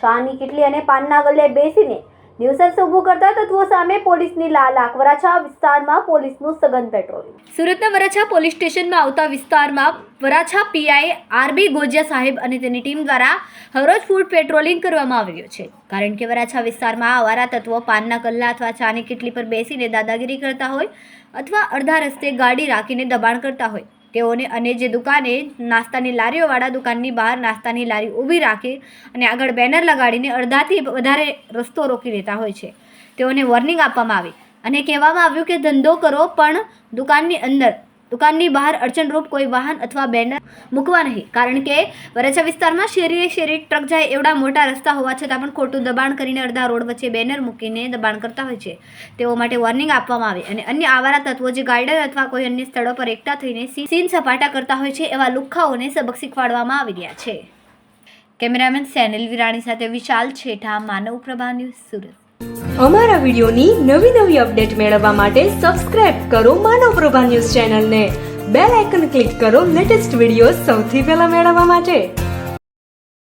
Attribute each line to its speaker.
Speaker 1: ચાની કીટલી અને પાનના ગલ્લે બેસીને ન્યુસન્સ ઊભું કરતા તત્વો સામે પોલીસની લાલ આંખ. વરાછા વિસ્તારમાં પોલીસનું સઘન પેટ્રોલિંગ. સુરતના વરાછા પોલીસ સ્ટેશનમાં આવતા વિસ્તારમાં વરાછા પીઆઈ આરબી ગોજિયા સાહેબ અને તેની ટીમ દ્વારા હરરોજ ફૂડ પેટ્રોલિંગ કરવામાં આવી રહ્યું છે. કારણ કે વરાછા વિસ્તારમાં આવારા તત્વો પાનના ગલ્લા અથવા ચાની કીટલી પર બેસીને દાદાગીરી કરતા હોય અથવા અડધા રસ્તે ગાડી રાખીને દબાણ કરતા હોય તેઓને અને જે દુકાને નાસ્તાની લારીઓવાળા દુકાનની બહાર નાસ્તાની લારી ઊભી રાખી અને આગળ બેનર લગાડીને અડધાથી વધારે રસ્તો રોકી દેતા હોય છે. તેઓને વોર્નિંગ આપવામાં આવી અને કહેવામાં આવ્યું કે ધંધો કરો પણ દુકાનની બહાર અડચણરૂપ કોઈ વાહન અથવા બેનર મૂકવા નહીં. કારણ કે વરાછા વિસ્તારમાં શેરી ટ્રક જાય એવડા મોટા રસ્તા હોવા છતાં પણ ખોટું દબાણ કરીને અડધા રોડ વચ્ચે બેનર મૂકીને દબાણ કરતા હોય છે. તેઓ માટે વોર્નિંગ આપવામાં આવે અને અન્ય આવારા તત્વો જે ગાર્ડન અથવા કોઈ અન્ય સ્થળો પર એકઠા થઈને સીન સપાટા કરતા હોય છે એવા લુખ્ખાઓને સબક શીખવાડવામાં આવી રહ્યા છે. કેમેરામેન સેનિલ વિરાણી સાથે વિશાલ છેઠા, માનવ પ્રભા ન્યૂઝ, સુરત.
Speaker 2: અમારા વિડિયોની નવી અપડેટ મેળવવા માટે સબસ્ક્રાઇબ કરો માનવ પ્રભા ન્યૂઝ ચેનલને. બેલ આઇકન ક્લિક કરો લેટેસ્ટ વિડિયો સૌથી પહેલા મેળવવા માટે.